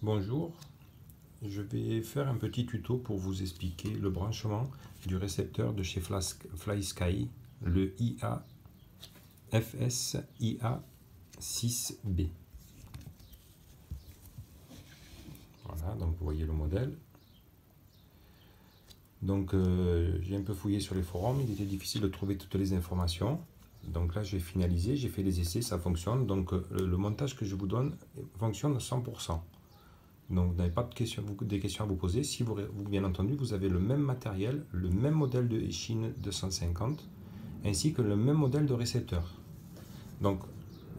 Bonjour, je vais faire un petit tuto pour vous expliquer le branchement du récepteur de chez FlySky, le IAFS IA6B. Voilà, donc vous voyez le modèle. Donc j'ai un peu fouillé sur les forums, il était difficile de trouver toutes les informations. Donc là j'ai finalisé, j'ai fait les essais, ça fonctionne. Donc le montage que je vous donne fonctionne à 100%. Donc vous n'avez pas des questions à vous poser. Si bien entendu, vous avez le même matériel, le même modèle de Eachine 250, ainsi que le même modèle de récepteur. Donc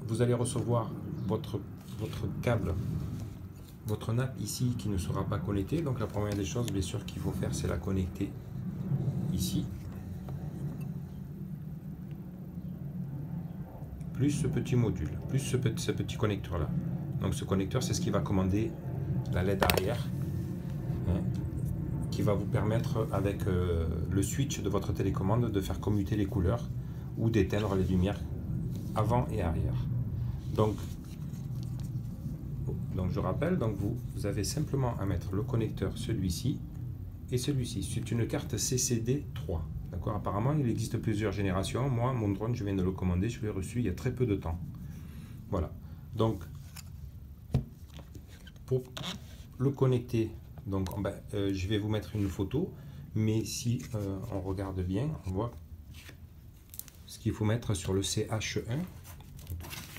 vous allez recevoir votre câble, votre nappe ici qui ne sera pas connectée. Donc la première des choses, bien sûr, qu'il faut faire, c'est la connecter ici. Plus ce petit module, plus ce petit connecteur là. Donc ce connecteur, c'est ce qui va commander la LED arrière, hein, qui va vous permettre avec le switch de votre télécommande de faire commuter les couleurs ou d'éteindre les lumières avant et arrière. Donc je rappelle, donc vous avez simplement à mettre le connecteur, celui-ci et celui-ci. C'est une carte CCD 3. D'accord. Apparemment, il existe plusieurs générations. Moi, mon drone, je viens de le commander, je l'ai reçu il y a très peu de temps. Voilà. Donc, pour le connecter, donc, je vais vous mettre une photo, mais si on regarde bien, on voit ce qu'il faut mettre sur le CH1.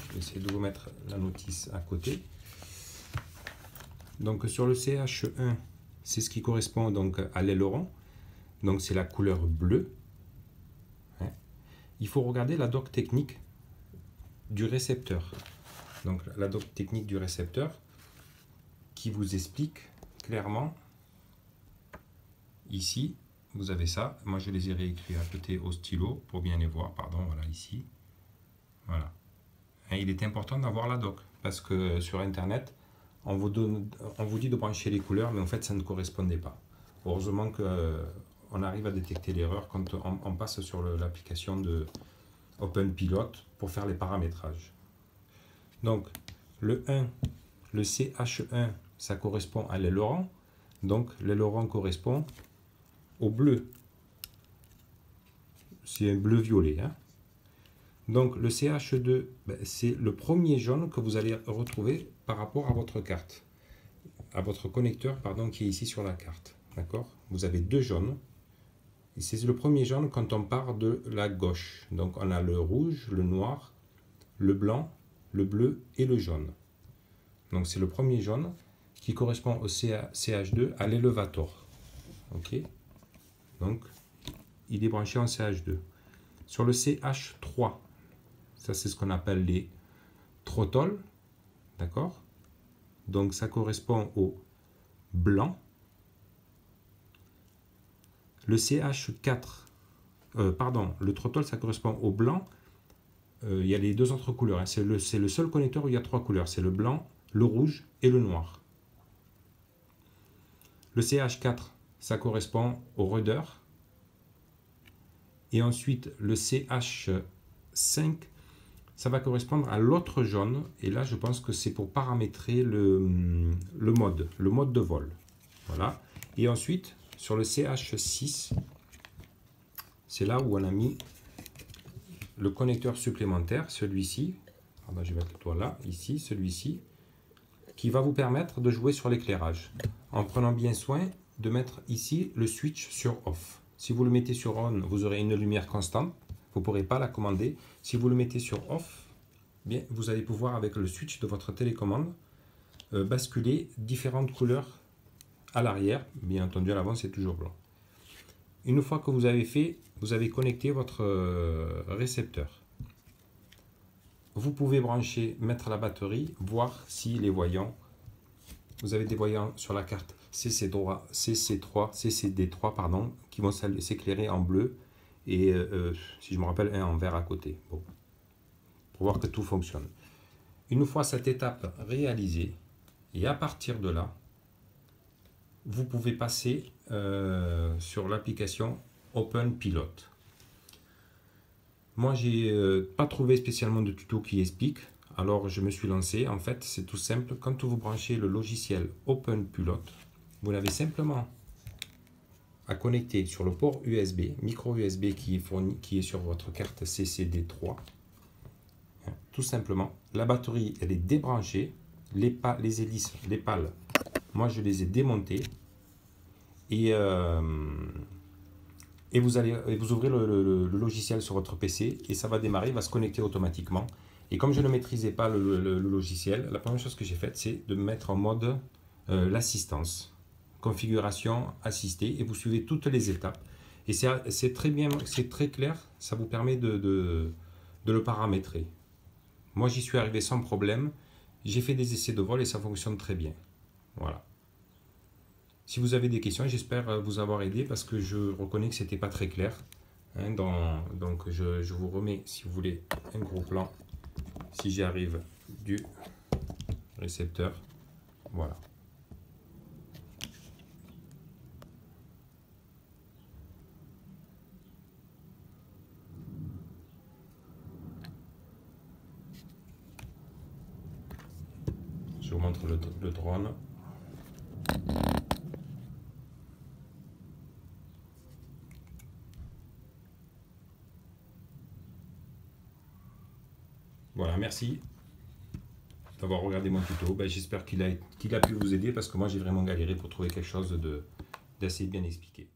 Je vais essayer de vous mettre la notice à côté. Donc sur le CH1, c'est ce qui correspond donc à l'aileron. Donc c'est la couleur bleue. Il faut regarder la doc technique du récepteur. Donc la doc technique du récepteur qui vous explique clairement. Ici, vous avez ça. Moi, je les ai réécrits à côté au stylo pour bien les voir. Pardon, voilà, ici. Voilà. Et il est important d'avoir la doc parce que sur Internet, on vous dit de brancher les couleurs, mais en fait, ça ne correspondait pas. Heureusement qu'on arrive à détecter l'erreur quand on passe sur l'application de OpenPilot pour faire les paramétrages. Donc, le CH1, ça correspond à l'aileron. Donc, l'aileron correspond au bleu. C'est un bleu-violet. Hein. Donc, le CH2, c'est le premier jaune que vous allez retrouver par rapport à votre carte. À votre connecteur, pardon, qui est ici sur la carte. D'accord. Vous avez deux jaunes. Et c'est le premier jaune quand on part de la gauche. Donc, on a le rouge, le noir, le blanc, le bleu et le jaune. Donc, c'est le premier jaune qui correspond au CH2 à l'élevator. OK. Donc, il est branché en CH2. Sur le CH3, ça c'est ce qu'on appelle les throttles, d'accord? Donc ça correspond au blanc. Le CH4, le throttle ça correspond au blanc. Il y a les deux autres couleurs, hein. C'est le seul connecteur où il y a trois couleurs, c'est le blanc, le rouge et le noir. Le CH4, ça correspond au rudder. Et ensuite, le CH5, ça va correspondre à l'autre jaune. Et là, je pense que c'est pour paramétrer le mode de vol. Voilà. Et ensuite, sur le CH6, c'est là où on a mis le connecteur supplémentaire, celui-ci. Je vais mettre le doigt là, ici, celui-ci, qui va vous permettre de jouer sur l'éclairage. En prenant bien soin de mettre ici le switch sur off. Si vous le mettez sur on, vous aurez une lumière constante. Vous ne pourrez pas la commander. Si vous le mettez sur off, bien, vous allez pouvoir, avec le switch de votre télécommande, basculer différentes couleurs à l'arrière. Bien entendu, à l'avant, c'est toujours blanc. Une fois que vous avez fait, vous avez connecté votre récepteur. Vous pouvez brancher, mettre la batterie, voir si les voyants, vous avez des voyants sur la carte CCD3, pardon, qui vont s'éclairer en bleu et, si je me rappelle, un en vert à côté. Bon. Pour voir que tout fonctionne. Une fois cette étape réalisée, et à partir de là, vous pouvez passer sur l'application OpenPilot. Moi, j'ai pas trouvé spécialement de tuto qui explique. Alors je me suis lancé, en fait c'est tout simple, quand vous branchez le logiciel OpenPulot, vous n'avez simplement à connecter sur le port USB, micro USB qui est sur votre carte CCD3. Tout simplement, la batterie elle est débranchée, les hélices, les pales, moi je les ai démontées et vous ouvrez le logiciel sur votre PC et ça va démarrer, il va se connecter automatiquement. Et comme je ne maîtrisais pas le logiciel, la première chose que j'ai faite, c'est de mettre en mode l'assistance, configuration assistée, et vous suivez toutes les étapes. Et c'est très bien, c'est très clair, ça vous permet de le paramétrer. Moi, j'y suis arrivé sans problème, j'ai fait des essais de vol et ça fonctionne très bien. Voilà. Si vous avez des questions, j'espère vous avoir aidé parce que je reconnais que c'était pas très clair. Hein, donc je vous remets, si vous voulez, un gros plan, si j'y arrive, du récepteur. Voilà. Je vous montre le drone. Voilà, merci d'avoir regardé mon tuto. Ben, j'espère qu'il a pu vous aider parce que moi j'ai vraiment galéré pour trouver quelque chose d'assez bien expliqué.